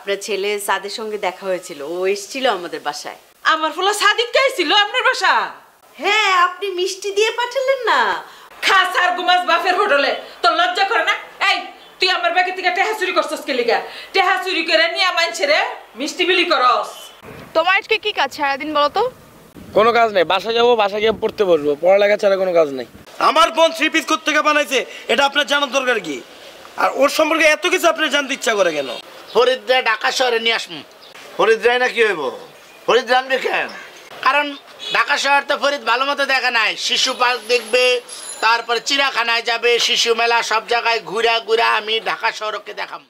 আপনার ছেলে সাদের সঙ্গে দেখা হয়েছিল, ও এসেছিল আমাদের বাসায়। আমার ফুলা সাদিক ছিল আপনার বাসা? হ্যাঁ, আপনি মিষ্টি দিয়ে পাঠালেন না। খাস আর গুমাস বাফের হোটেলে তোর লজ্জা করে না? এই তুই আমার ব্যাগে থেকে টেহা চুরি করছস কে লিগা? টেহা চুরি করে নিয়ে মানছে রে মিষ্টি বিলি করস। তোমার আজকে কি কাজ সারাদিন বলো তো? কোনো কাজ নেই, বাসা যাবো, বাসা গিয়ে পড়তে বসবো, পড়ালেখা ছাড়া কোনো কাজ নেই। আমার বোন 3 পিস কোত্থেকে বানাইছে এটা আপনার জানার দরকার কি? আর ওর সম্পর্কে এত কিছু আপনার জানতে ইচ্ছা করে কেন? ফরিদরা ঢাকা শহরে নিয়ে আসুন। ফরিদরাই না কি হইব? ফরিদ জানবে কেন? কারণ ঢাকা শহর তো ফরিদ ভালো মতো দেখা নাই। শিশু পার্ক দেখবে, তারপরে চিড়িয়াখানায় যাবে, শিশু মেলা, সব জায়গায় ঘুরা ঘুরা আমি ঢাকা শহরকে দেখাম।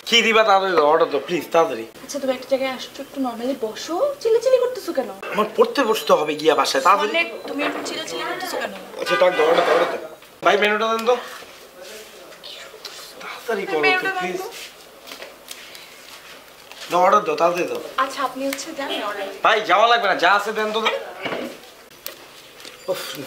কি দিবা তাড়াতাড়ি অর্ডার তো প্লিজ তাড়াতাড়ি। আচ্ছা তুমি একটা জায়গায় আসছো, একটু নরমালি বসো। চিল্লাচিল্লি করতেছো কেন? আমার পড়তে বসতে হবে গিয়া বাসায় তাড়াতাড়ি। অনেক তুমি একটু চিল্লাচিল্লি করতেছো কেন? আচ্ছা টাক দাও, অর্ডার দাও। ভাই মেনুটা দেন তো তাড়াতাড়ি করো তো প্লিজ। দাও অর্ডার দাও, তাড়াতাড়ি দাও। আচ্ছা আপনি হচ্ছে দেন অর্ডার। ভাই যাওয়া লাগবে না, যা আছে দেন তো।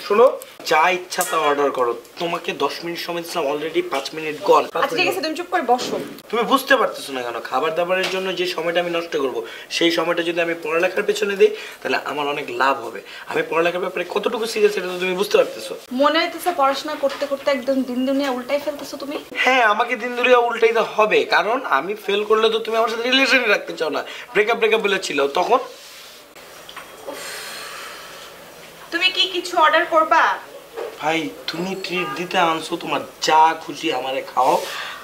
শোনো, যা ইচ্ছা তা অর্ডার করো। তোমাকে 10 মিনিট সময় দিয়েছিলাম, অলরেডি 5 মিনিট গন। আচ্ছা ঠিক আছে, তুমি চুপ করে বসো। তুমি বুঝতে পারতেছো না কেন? খাবার দাবারের জন্য যে সময়টা আমি নষ্ট করব, সেই সময়টা যদি আমি পড়ালেখার পেছনে দিই তাহলে আমার অনেক লাভ হবে। আমি পড়ালেখার ব্যাপারে কতটুকু সিরিয়াস এটা তো তুমি বুঝতে পারতেছো। মনে হইতেছে পড়াশোনা করতে করতে একদম দিন দুনিয়া উল্টাই ফেলতেছো তুমি। হ্যাঁ, আমাকে দিন দুনিয়া উল্টাইতে হবে, কারণ আমি ফেল করলে তো তুমি আমার সাথে রিলেশনই রাখতে চাও না। ব্রেকআপ বলেছিল তখন। তুমি কি কিছু অর্ডার করবা? ভাই তুমি ট্রিট দিতে আনছো, তোমার যা খুশি আমারে খাও,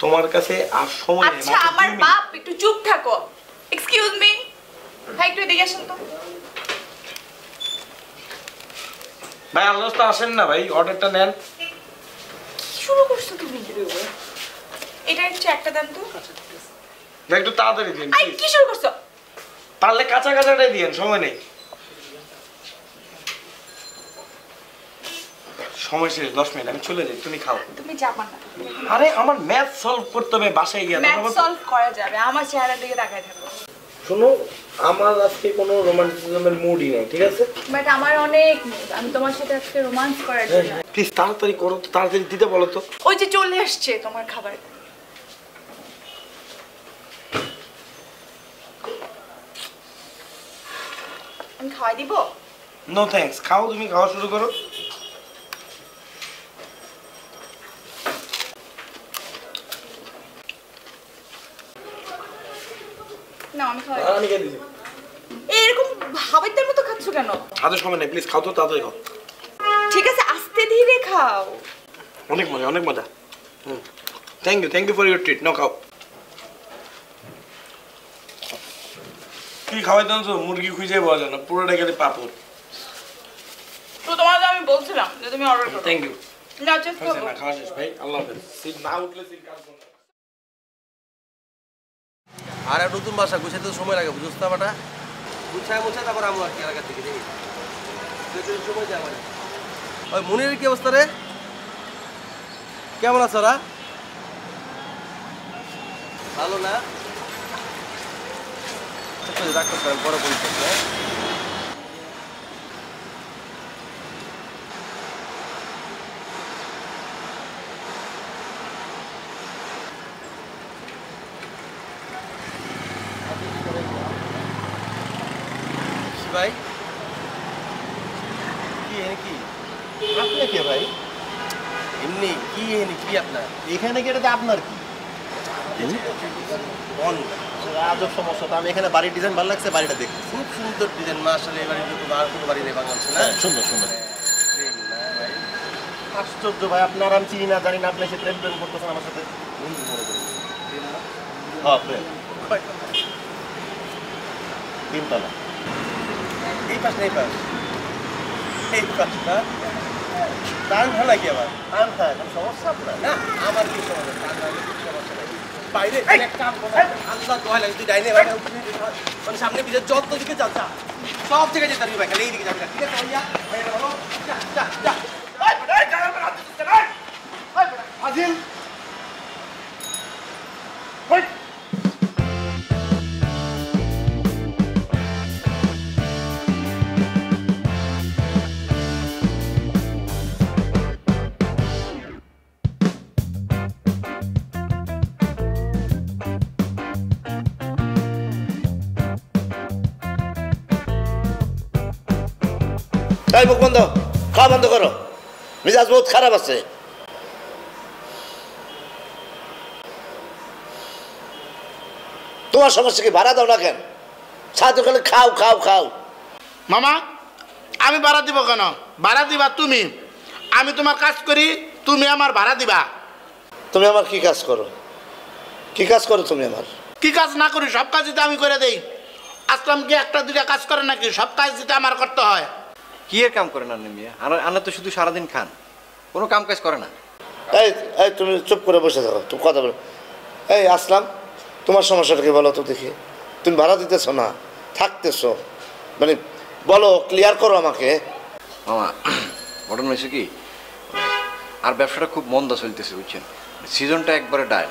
তোমার কাছে আর সময় নেই। আচ্ছা আমার বাপ, একটু চুপ থাকো। এক্সকিউজ মি, ভাই একটু এদিকে আসুন তো। ভাই আল্লাহ তো আসেন না ভাই, অর্ডারটা নেন। কি শুরু করছো তুমি? এটা একটু একটা দেন তো। ভাই একটু তাড়াতাড়ি দিন আই প্লিজ। কি শুরু করছো? পারলে কাঁচা কাঁচাটাই দিন, সময় নেই। সময় শেষ, 10 মিনিট, আমি চলে যাই, তুমি খাও। তুমি যাবা না। আরে আমার ম্যাথ সলভ করতে হবে বাসায় গিয়ে। ম্যাথ সলভ করা যাবে, আমার চেহারার দিকে তাকায় থাকো। শোনো, আমার আজকে কোনো রোমান্টিসিজমের মুডই নেই, ঠিক আছে? বাট আমার অনেক mood, আমি তোমার সাথে আজকে রোমান্স করার জন্য। প্লিজ তাড়াতাড়ি করো তো, তাড়াতাড়ি দিতে বলো তো। ওই যে চলে আসছে তোমার খাবার। আমি খাওয়াই দিব? নো থ্যাঙ্কস, খাও, তুমি খাওয়া শুরু করো। না আমি খাওয়াই। আমি খেয়ে দিচ্ছি। এরকম হাবাইদের মতো খাচ্ছ কেন? হাতে সময় নেই, প্লিজ খাও তো, তাড়াতাড়ি খাও। ঠিক আছে আস্তে ধীরে খাও। অনেক মজা, অনেক মজা। Thank you for your treat. নাও খাও। কি খাওয়াই তো মুরগি খুঁজে পাওয়া যায় না, পুরোটা গেলে পাপড়। তো তোমাকে আমি বলছিলাম যে তুমি অর্ডার করো। Thank you. না চেক করো। না খাওয়া শেষ ভাই, আল্লাহ হাফেজ। সিট না উঠলে সিট কাটবো না। আর নতুন বাসা গুছাইতে তো সময় লাগে, বুঝতে পারটা গুছায় মুছায় তারপর আমি আর কি এলাকার থেকে দেখি সময় যায় আমার। ওই মনির কি অবস্থা রে? কেমন আছো ওরা? ভালো না? ডাক্তার সাহেব বড় পরিচয়। ভাই কি কি আপনি কে ভাই? এমনি কি কি আপনার এখানে গেলে আপনার কি আজব সমস্যা? তো আমি এখানে বাড়ির ডিজাইন ভালো লাগছে, বাড়িটা দেখতে খুব সুন্দর ডিজাইন। মাশাআল্লাহ, এই বাড়িতে তো আর কোনো বাড়ি নেই বাংলাদেশে না? সুন্দর সুন্দর। আশ্চর্য ভাই, আপনার আমি চিনি না জানি না, আপনি সে প্রেম প্রেম করতেছেন আমার সাথে। হ্যাঁ প্রেম। তিনতলা। এই পাশ না এই পাশ? এই পাশটা তার ভালো লাগে আবার। সমস্যা আপনার? না আমার কি সমস্যা? তার সমস্যা নেই। বাইরে এক কাম করো, আল্লাহ দোয়া লাগে তুই ডাইনে বাইরে মানে সামনে পিছনে যত দিকে যা যা সব জায়গায় যেতে পারবি ভাই, খালি এই দিকে যাবি না, ঠিক আছে? ভাইয়া ভাইয়া বলো যা যা যা। এই বেটা এই জায়গা হাত দিছিস কেন? এই বেটা আজিল ওই তাই মুখ বন্ধ, খাওয়া বন্ধ করো, মিজাজ বহুত খারাপ আছে। তোমার সমস্যা কি? ভাড়া দাও না কেন? সাথে খালি খাও খাও খাও। মামা আমি ভাড়া দিব কেন? ভাড়া দিবা তুমি, আমি তোমার কাজ করি, তুমি আমার ভাড়া দিবা। তুমি আমার কি কাজ করো? কি কাজ করো তুমি আমার? কি কাজ না করি? সব কাজ দিতে আমি করে দেই। আসলাম কি একটা দুইটা কাজ করে নাকি? সব কাজ দিতে আমার করতে হয়। কি এর কাম করে না মিয়া? আনা তো শুধু সারাদিন খান, কোনো কাম কাজ করে না। এই এই তুমি চুপ করে বসে থাকো, তুমি কথা বলো। এই আসলাম, তোমার সমস্যাটা কি বলো তো দেখি। তুমি ভাড়া দিতেছ না, থাকতেছ, মানে বলো, ক্লিয়ার করো আমাকে। মামা ঘটনা হয়েছে কি, আর ব্যবসাটা খুব মন্দা চলতেছে বুঝছেন। সিজনটা একবারে ডায়,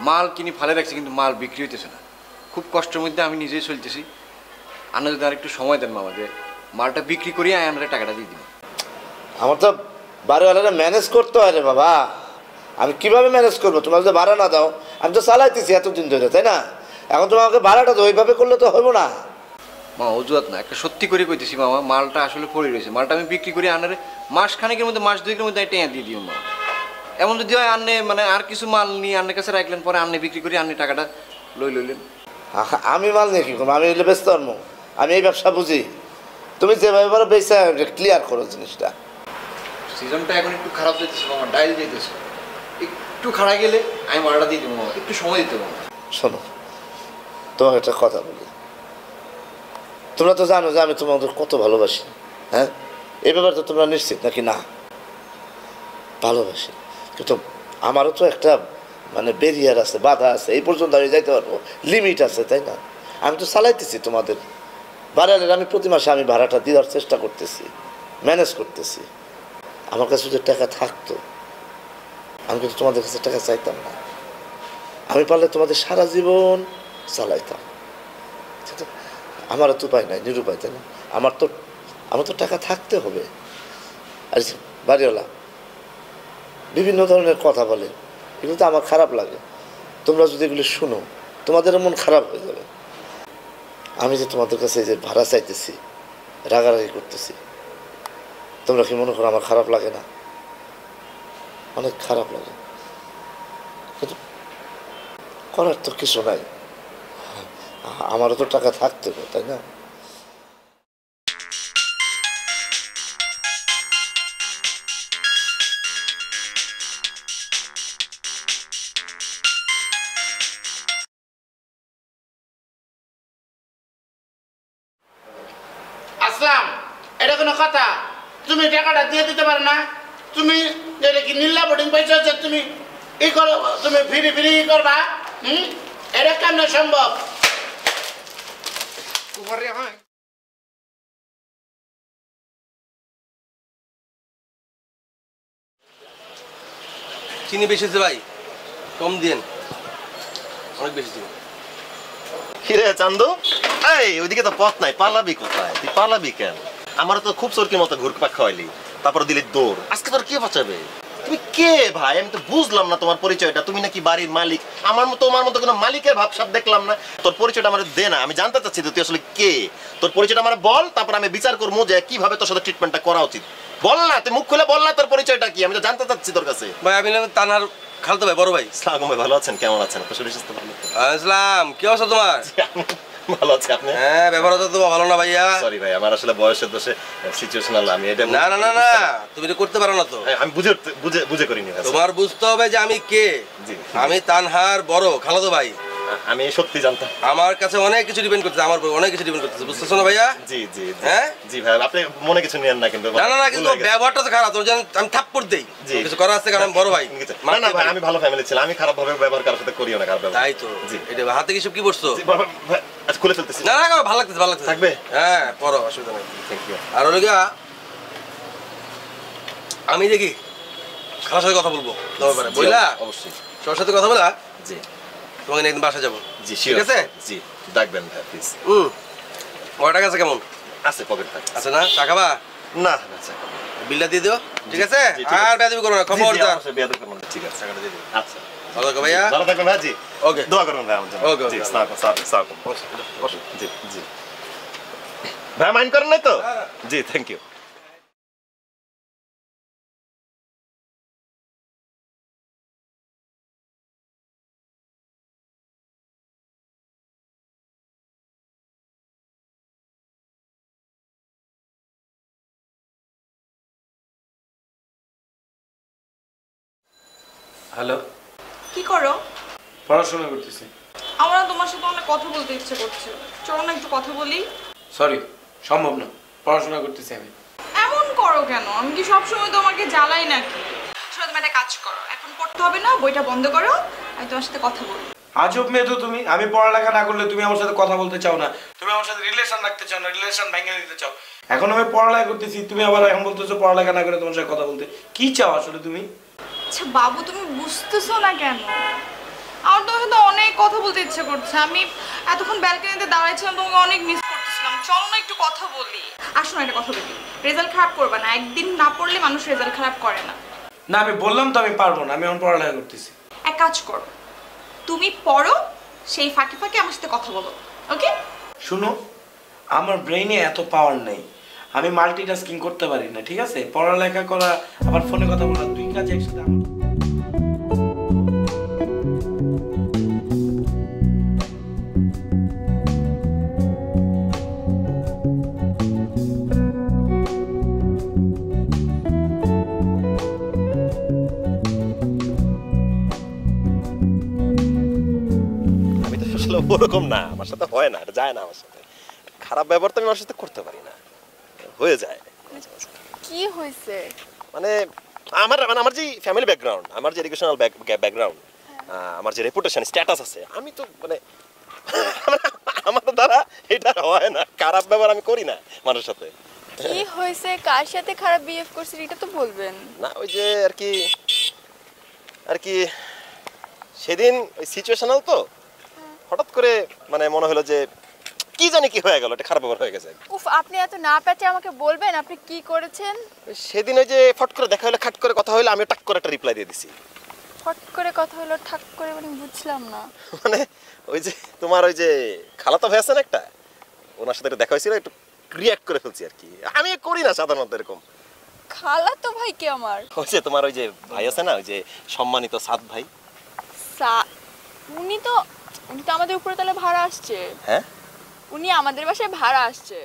মাল কিনে ফালে রাখছে কিন্তু মাল বিক্রি হইতেছে না। খুব কষ্টের মধ্যে আমি নিজেই চলতেছি। আনা যদি আর একটু সময় দেন মামা, যে মালটা বিক্রি করিয়ে আমরা টাকাটা দিয়ে দিব। আমার তো বাড়িওয়ালারা ম্যানেজ করতে হয় রে বাবা। আমি কিভাবে ম্যানেজ করবো? তোমার যদি ভাড়া না দাও, আমি তো চালাইতেছি এতদিন ধরে, তাই না? এখন তোমাকে ভাড়াটা তো ওইভাবে করলে তো হইব না। মা অজুহাত না, একটা সত্যি করে কইতেছি মামা, মালটা আসলে পড়ে রয়েছে। মালটা আমি বিক্রি করি আনারে মাস খানেকের মধ্যে, মাস দুয়েকের মধ্যে টেঁয়া দিয়ে দিও মা। এমন যদি হয় আন্নে মানে আর কিছু মাল নিয়ে আন্নের কাছে রাখলেন, পরে আন্নে বিক্রি করি আন্নে টাকাটা লইলেন। আমি মাল নিয়ে কি করবো? আমি এলে ব্যস্ত আনবো, আমি এই ব্যবসা বুঝি। তুমি যেভাবে পারো বেচা ক্লিয়ার করো জিনিসটা। সিজনটা এখন একটু খারাপ যেতেছে মামা, ডাইল যেতেছে, একটু খারাপ গেলে আমি মালটা দিয়ে দেবো মামা, একটু সময় দিতে মামা। শোনো, তোমাকে একটা কথা বলি। তোমরা তো জানো যে আমি তোমাদের কত ভালোবাসি। হ্যাঁ, এই ব্যাপারে তো তোমরা নিশ্চিত নাকি? না, ভালোবাসি, কিন্তু আমারও তো একটা মানে ব্যারিয়ার আছে, বাধা আছে। এই পর্যন্ত আমি যাইতে পারবো, লিমিট আছে, তাই না? আমি তো চালাইতেছি তোমাদের ভাড়ালের, আমি প্রতি মাসে আমি ভাড়াটা দেওয়ার চেষ্টা করতেছি, ম্যানেজ করতেছি। আমার কাছে যদি টাকা থাকতো, আমি কিন্তু তোমাদের কাছে টাকা চাইতাম না। আমি পারলে তোমাদের সারা জীবন চালাইতাম। আমারও তো উপায় নাই, নিরুপায়, তাই না? আমার তো টাকা থাকতে হবে। আর বাড়িওয়ালা বিভিন্ন ধরনের কথা বলে, এগুলো তো আমার খারাপ লাগে। তোমরা যদি এগুলো শুনো, তোমাদেরও মন খারাপ হয়ে যাবে। আমি যে তোমাদের কাছে যে ভাড়া চাইতেছি, রাগারাগি করতেছি, তোমরা কি মনে করো আমার খারাপ লাগে না? অনেক খারাপ লাগে, কিন্তু করার তো কিছু নাই। আমারও তো টাকা থাকতে হবে, তাই না? আসলাম, এটা কোনো কথা? তুমি টাকাটা দিয়ে দিতে পারো না? তুমি যেটা কি নীলা বোর্ডিং পয়সা হচ্ছে, তুমি ই করো, তুমি ফিরি ফিরি করবা? এটা কেমন সম্ভব? চিনি বেশি হচ্ছে ভাই, কম দিন, অনেক বেশি ছিল। কিরে চান্দু, এই ওইদিকে তো পথ নাই, পালাবি কোথায়? তুই পালাবি কেন? আমার তো খুব চোরকির মতো ঘুরপাক খাওয়াইলি, তারপর দিলি দৌড়। আজকে তোর কে বাঁচাবে? তুমি কে ভাই? আমি তো বুঝলাম না তোমার পরিচয়টা। তুমি নাকি বাড়ির মালিক? তোমার মতো কোনো মালিকের ভাবসাব দেখলাম না। তোর পরিচয়টা আমার দে না, আমি জানতে চাচ্ছি তুই আসলে কে। তোর পরিচয়টা আমার বল, তারপর আমি বিচার করবো যে কিভাবে তোর সাথে ট্রিটমেন্টটা করা উচিত। বল না, তুই মুখ খুলে বল না তোর পরিচয়টা কি, আমি তো জানতে চাচ্ছি তোর কাছে। ভাই আমি তানহার খালতো ভাই, বড় ভাই। আসসালামু ভাই, ভালো আছেন? কেমন আছেন? আপনার শরীর স্বাস্থ্য ভালো? আসসালাম, কি অবস্থা তোমার? ভালো আছি। আপনি? হ্যাঁ, ব্যবহার তো ভালো না ভাইয়া। সরি ভাই, আমার আসলে বয়সের দোষে সিচুয়েশনাল, আমি এটা না না না না, তুমি তো করতে পারো না তো। আমি বুঝে করিনি। তোমার বুঝতে হবে যে আমি কে। জি, আমি তানহার বড় খালাতো ভাই। আমি সত্যি জানতাম। আমার কাছে অনেক কিছু ডিপেন্ড করতেছে, আমার উপর অনেক কিছু ডিপেন্ড করতেছে, বুঝতেছো না ভাইয়া? জি জি হ্যাঁ জি ভাই, আপনি মনে কিছু নেন না কিন্তু। না না না, কিন্তু ব্যবহারটা তো খারাপ, তোর আমি থাপ্পড় দেই, কিছু করার আছে কারণ আমি বড় ভাই। না না ভাই, আমি ভালো ফ্যামিলি ছিলাম, আমি খারাপ ভাবে ব্যবহার কারোর সাথে করিও না, খারাপ ব্যবহার। তাই তো। জি, এটা হাতে কি সব কি পড়ছো? আচ্ছা খুলে ফেলতেছি। না না, ভালো লাগতেছে, ভালো লাগতেছে। থাকবে? হ্যাঁ, পড়ো, অসুবিধা নেই। Thank you. আর হলো গিয়া, আমি দেখি খালার সাথে কথা বলবো তোমার ব্যাপারে, বুঝলা? অবশ্যই সবার সাথে কথা বলা। জি, তোমাকে নিয়ে একদিন বাসা যাবো। জি ঠিক আছে। জি, ডাকবেন ভাই প্লিজ। কয় টাকা আছে কেমন আছে পকেট থাকে? আছে না? টাকা বা না আচ্ছা, বিলটা দিয়ে দিও, ঠিক আছে? জি, ঠিক আছে। আর বেয়াদবি করো না, খবরদার। ঠিক আছে, টাকাটা দিয়ে দিও। আচ্ছা ভালো থাকো ভাইয়া। ভালো থাকবেন ভাই। জি, ওকে, দোয়া করবেন ভাই আমার জন্য। ওকে, জি, ওকে। সালাম। জি জি ভাই, মাইন্ড করেন নাই তো? জি, থ্যাংক ইউ। হ্যালো, কি করো? পড়াশোনা করতেছি। আমার না তোমার সাথে অনেক কথা বলতে ইচ্ছে করছে, চলো না একটু কথা বলি। সরি, সম্ভব না, পড়াশোনা করতেছি আমি। এমন করো কেন? আমি কি সবসময় তোমাকে জ্বালাই নাকি? শোনো, তুমি একটা কাজ করো, এখন পড়তে হবে না, বইটা বন্ধ করো, আমি তোমার সাথে কথা বলবো। আজব মেয়ে তো তুমি। আমি পড়ালেখা না করলে তুমি আমার সাথে কথা বলতে চাও না, তুমি আমার সাথে রিলেশন রাখতে চাও না, রিলেশন ভেঙে দিতে চাও। এখন আমি পড়ালেখা করতেছি, তুমি আবার এখন বলতেছো পড়ালেখা না করে তোমার সাথে কথা বলতে। কি চাও আসলে তুমি? আচ্ছা বাবু, তুমি বুঝতেছো না কেন? আমার তোমার সাথে অনেক কথা বলতে ইচ্ছে করছে। আমি এতক্ষণ ব্যালকনিতে দাঁড়াইছিলাম, তোমাকে অনেক মিস করতেছিলাম। চলো না একটু কথা বলি। আসো না, একটা কথা বলি, রেজাল্ট খারাপ করবে না। একদিন না পড়লে মানুষ রেজাল্ট খারাপ করে না। না, আমি বললাম তো আমি পারবো না, আমি এখন পড়ালেখা করতেছি। এক কাজ করো, তুমি পড়ো, সেই ফাঁকে ফাঁকে আমার সাথে কথা বলো, ওকে? শুনো, আমার ব্রেইনে এত পাওয়ার নেই, আমি মাল্টিটাস্কিং করতে পারি না, ঠিক আছে? পড়ালেখা করা আবার ফোনে কথা বলা, দুই কাজ একসাথে আমার। ওরকম না, আমার সাথে হয় না, এটা যায় না আমার সাথে। খারাপ ব্যবহার তো আমি আমার সাথে করতে পারি না, হয়ে যায়। কি হয়েছে? মানে আমার যে ফ্যামিলি ব্যাকগ্রাউন্ড, আমার যে এডুকেশনাল ব্যাকগ্রাউন্ড, আমার যে রেপুটেশন স্ট্যাটাস আছে, আমি তো মানে আমার দ্বারা এটা হয় না, খারাপ ব্যবহার আমি করি না মানুষের সাথে। কি হয়েছে, কার সাথে খারাপ বিহেভ করছিস এটা তো বলবেন না। ওই যে আর কি সেদিন ওই সিচুয়েশনাল তো, হঠাৎ করে মানে মনে হলো যে কি জানি কি হয়ে গেল, এটা খারাপ ব্যবহার হয়ে গেছে। উফ, আপনি এত না পেঁচে আমাকে বলবেন আপনি কি করেছেন? সেদিন ওই যে ফট করে দেখা হলো, খাট করে কথা হলো, আমি টাক করে একটা রিপ্লাই দিয়ে দিছি। ফট করে কথা হলো, ঠাক করে, মানে বুঝলাম না। মানে ওই যে তোমার ওই যে খালাতো ভাই আছেন একটা, ওনার সাথে দেখা হয়েছিল, একটু রিঅ্যাক্ট করে ফেলছি আর কি। আমি করি না সাধারণত এরকম। খালাতো ভাই কি আমার? ওই যে তোমার ওই যে ভাই আছে না, ওই যে সম্মানিত সাদ ভাই। উনি তো আমাদের উপরে তাহলে ভাড়া আসছে। হ্যাঁ, উনি আমাদের বাসায় ভাড়া আসছে।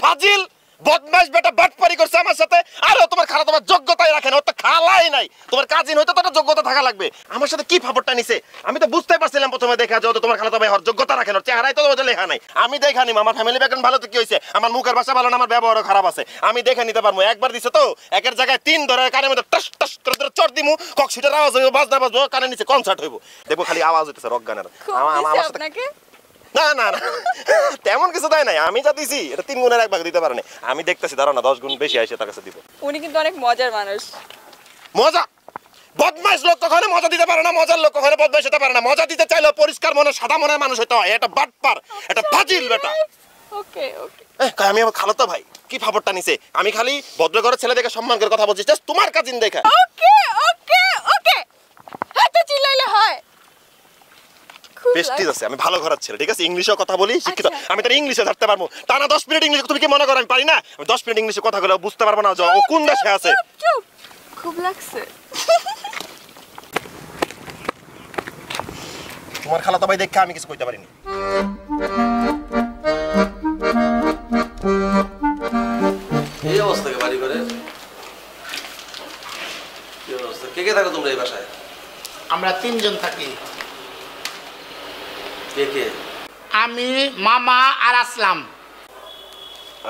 ফাজিল বদমাশ বেটা বাটপারি করছে আমার সাথে। আরে তোমার খালা তোমার যোগ্যতাই রাখে না, ওর তো খালাই নাই, তোমার কাজিন হয়তো তোর যোগ্যতা থাকা লাগবে। আমার সাথে কি ফাপড়টা নিছে আমি তো বুঝতে পারছিলাম প্রথমে দেখা যে তোমার খালা তো ভাই হওয়ার যোগ্যতা রাখে না, চেহারাই তো ওদের লেখা নাই। আমি দেখা নিম, আমার ফ্যামিলি ব্যাকগ্রাউন্ড ভালো তো কি হয়েছে, আমার মুখের ভাষা ভালো না, আমার ব্যবহারও খারাপ আছে, আমি দেখে নিতে পারবো। একবার দিছে তো, একের জায়গায় 3 ধরে কানের মধ্যে টস টস করে ধরে চড় দিমু, ককশিটার আওয়াজ হইব, বাজনা বাজবো, কানের নিচে কনসার্ট হইব, দেখবো খালি আওয়াজ হইতেছে রক গানের। আমার সাথে আপনাকে না না না তেমন কিছু দেয় নাই, আমি যা দিছি এটা 3 গুণের 1 ভাগ দিতে পারে না। আমি দেখতেছি দাঁড়াও না, 10 গুণ বেশি আইছে তার কাছে দিব। উনি কিন্তু অনেক মজার মানুষ। মজা? বদমাইশ লোক কখনো মজা দিতে পারে না, মজার লোক কখনো বদমাইশ হতে পারে না। মজা দিতে চাইলে পরিষ্কার মনে সাদা মনের মানুষ হতে হয়। এটা বাটপার, এটা ফাজিল বেটা। ওকে ওকে, আমি আমার খালাতো ভাই, কি ফাপড়টা নিছে? আমি খালি ভদ্র ঘরের ছেলে দেখে সম্মান করে কথা বলছি, জাস্ট তোমার কাজিন দেখা। ওকে ওকে ওকে, এত চিল্লাইলে হয়? বেস্টিজ আছে, আমি ভালো ঘরের ছেলে, ঠিক আছে? ইংলিশেও কথা বলি, শিক্ষিত। আমি তার ইংলিশে ধরতে পারবো, টানা 10 মিনিট ইংলিশ। তুমি কি মনে করো আমি পারি না? আমি 10 মিনিট ইংলিশে কথা বলে বুঝতে পারবো না যে ও কোন দেশে আছে। খুব লাগছে। তোমার খালাতো ভাই দেখে আমি কিছু কইতে পারিনি। এই অবস্থা কে বাড়ি করে? কি অবস্থা? কে কে থাকো তোমরা এই বাসায়? আমরা 3 জন থাকি। কে কে? আমি, মামা আর আসলাম।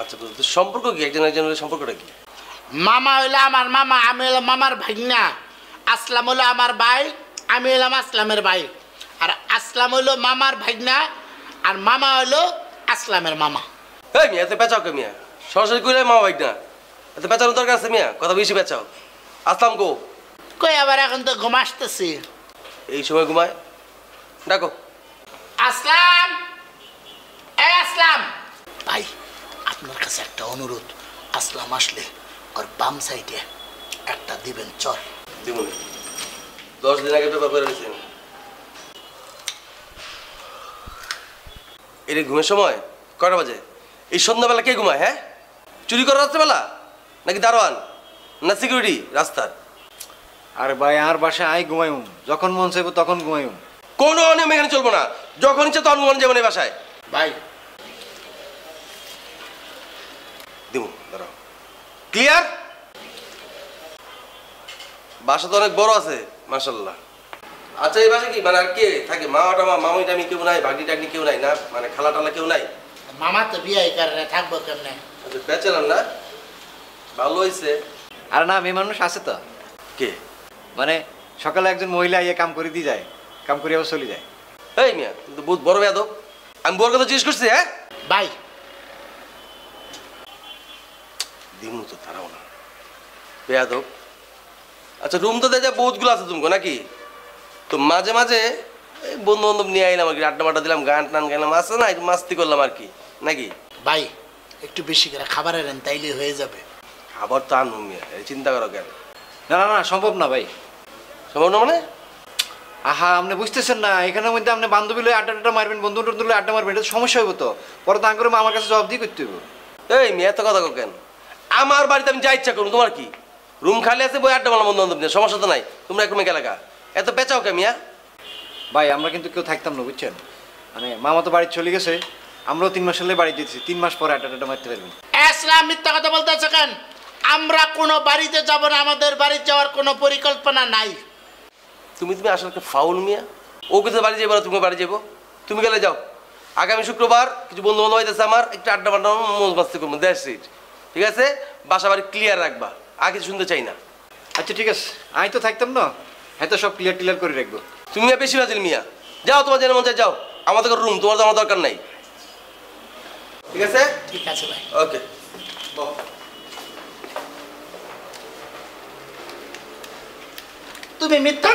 আচ্ছা, বুঝতে সম্পর্ক কি? একজন একজনের সম্পর্কটা কি? মামা হইলো আমার মামা, আমি হলো মামার ভাগনা। আসলাম হলো আমার ভাই, আমি হলাম আসলামের ভাই। আর আসলাম হইলো মামার ভাগনা, আর মামা হইলো আসলামের মামা। এই মিয়া, এত পেঁচাও কে মিয়া? সরাসরি কইলে মা ভাই না, এত পেঁচানোর দরকার আছে মিয়া? কথা বেশি পেঁচাও। আসলাম গো কই আবার, এখন তো ঘুম আসতেছি। এই সময় ঘুমায়? ডাকো। আসলাম, এই আসলাম ভাই, আপনার কাছে একটা অনুরোধ। আসলাম আসলে ওর বাম সাইডে একটা দিবেন চর। দিবনি, 10 দিন আগে পেপার করে দিয়েছেন। এটা ঘুমের সময়? কটা বাজে? এই সন্ধ্যাবেলা কে ঘুমায়? হ্যাঁ, চুরি করার রাত্রেবেলা নাকি দারোয়ান না সিকিউরিটি রাস্তার? আরে ভাই, আর বাসায় আই ঘুমাইম, যখন মন চাইব তখন ঘুমাইম। কোনো অনিয়ম এখানে চলবো না, যখন ইচ্ছে তখন ঘুমানো যাবে না এই বাসায়। ভাই দিব, দাঁড়াও। ক্লিয়ার? বাসা তো অনেক বড় আছে, মাশাআল্লাহ। আচ্ছা এই বাসে কি মানে আর কে থাকে? মা টামা মামি টামি কেউ নাই? ভাগ্নি টাগ্নি কেউ নাই না? মানে খালা টালা কেউ নাই? মামা তো বিয়ে করে থাকবো কেমনে? আচ্ছা ব্যাচেলার না? ভালো হয়েছে। আর না মেয়ে মানুষ আছে তো, কে? মানে সকালে একজন মহিলা ইয়ে কাম করে দিয়ে যায়, কাম করে আবার চলে যায়। এই মিয়া কিন্তু বহুত বড় বেয়াদব। আমি বড় কথা জিজ্ঞেস করছি। হ্যাঁ ভাই দিমু তো তারাও না বেয়াদব। আচ্ছা রুম তো দেখা বহুতগুলো আছে তুমি নাকি? তো মাঝে মাঝে বন্ধু বান্ধব নিয়ে আইলাম আর কি, আড্ডা বাড্ডা দিলাম, গান টান গাইলাম, আছে না একটু মাস্তি করলাম আর কি নাকি? ভাই একটু বেশি করে খাবার আনেন তাইলে হয়ে যাবে। খাবার তো আনবো মিয়া, এই চিন্তা করো কেন? না না না সম্ভব না ভাই। সম্ভব না মানে? আহা আপনি বুঝতেছেন না, এখানের মধ্যে আপনি বান্ধবী লয়ে আড্ডা মারবেন, বন্ধু টন্ধু লয়ে আড্ডা মারবেন, এটা তো সমস্যা হইব তো। পরে তো আঙ্গুরে আমার কাছে জবাব দিয়ে করতে হইব। এই মিয়া এত কথা কও কেন? আমার বাড়িতে আমি যা ইচ্ছা করুন, তোমার কি? রুম খালি আছে, বই আড্ডা মারলাম বন্ধু বান্ধব নিয়ে, সমস্যা তো নাই। তোমরা একরকম এলাকা এত পেঁচাও কে মিয়া? ভাই আমরা কিন্তু কেউ থাকতাম না বুঝছেন, মানে মামা তো বাড়ি চলে গেছে, আমরাও 3 মাস হলে বাড়ি যেতেছি, 3 মাস পরে আড্ডা মারতে পারবেন। আসলাম মিথ্যা কথা বলতেছে কেন? আমরা কোনো বাড়িতে যাব না, আমাদের বাড়ি যাওয়ার কোনো পরিকল্পনা নাই। তুমি আসলে একটা ফাউল মিয়া। ও কিছু বাড়ি যাবো, তুমি বাড়ি যাবো, তুমি গেলে যাও। আগামী শুক্রবার কিছু বন্ধু বান্ধব হইতেছে আমার, একটু আড্ডা বাড্ডা মোজ মাস্তি করবো, দ্যাটস ইট। ঠিক আছে? বাসা বাড়ি ক্লিয়ার রাখবা, আর কিছু শুনতে চাই না। আচ্ছা ঠিক আছে, আমি তো থাকতাম না, হ্যাঁ তো সব ক্লিয়ার করে রাখবো। তুমি বেশি বাজিল মিয়া, যাও তোমার যেন মন চায় যাও, আমাদের রুম তোমার আমার দরকার নাই। ঠিক আছে? ঠিক আছে ভাই। ওকে তুমি মিথ্যা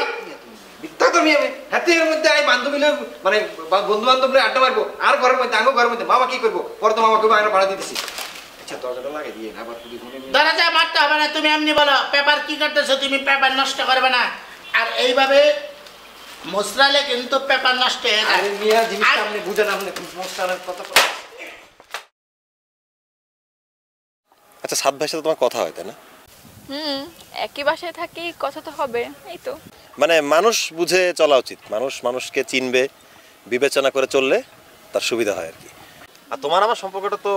মিথ্যা তো আমি হাতে এর মধ্যে আমি বান্ধবী মানে বন্ধু বান্ধব আড্ডা মারবো, আর ঘরের মধ্যে আঙ্গো ঘরের মধ্যে মামা কি করবো? পরে তো মামাকে আয়না ভাড়া দিতেছি। আচ্ছা দরজাটা লাগে দিয়ে আবার দরজা মারতে হবে না, তুমি এমনি বলো পেপার কি করতেছো, তুমি পেপার নষ্ট করবে না। আর এইভাবে মশলালে কিন্তু পেপার নষ্ট হয়ে যায়। আরে মিয়া জিনিসটা আপনি বুঝেন, আপনি মশলার কথা। আচ্ছা সাত ভাইয়ের সাথে তোমার কথা হয় তাই না? একই বাসায় থাকি, কথা তো হবে। এই তো মানে মানুষ বুঝে চলা উচিত, মানুষ মানুষকে চিনবে, বিবেচনা করে চললে তার সুবিধা হয় আর কি। আর তোমার আমার সম্পর্কটা তো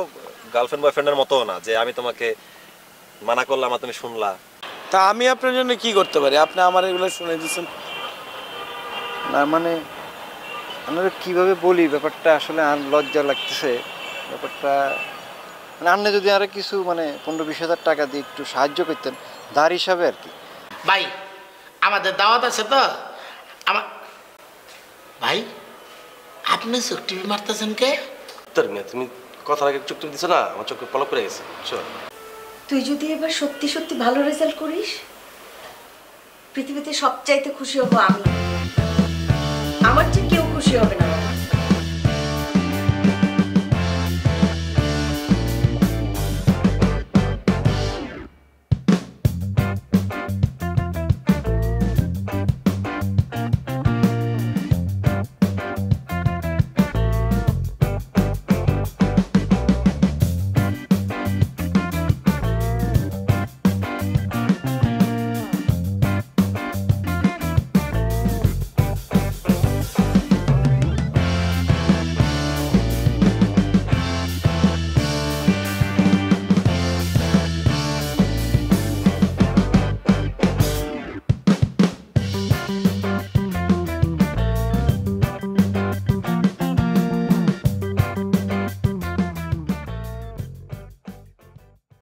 গার্লফ্রেন্ড বয়ফ্রেন্ডের মতো না যে আমি তোমাকে মানা করলাম আর তুমি শুনলা। তা আমি আপনার জন্য কি করতে পারি? আপনি আমার এগুলো শুনে দিচ্ছেন না মানে আপনারা কীভাবে বলি ব্যাপারটা, আসলে আর লজ্জা লাগতেছে ব্যাপারটা। মানে আপনি যদি আরো কিছু মানে 15-20 হাজার টাকা দিয়ে একটু সাহায্য করতেন ধার হিসাবে আর কি। ভাই আমাদের দাওয়াত আছে তো আমার। ভাই আপনি চোখ টিভি মারতেছেন কে? তোর মিয়া তুমি কথার আগে চোখ দিছো না, আমার চোখে পলক পড়ে গেছে। চল তুই যদি এবার সত্যি সত্যি ভালো রেজাল্ট করিস, পৃথিবীতে সবচাইতে খুশি হব আমি, আমার চেয়ে কেউ খুশি হবে না বাবা।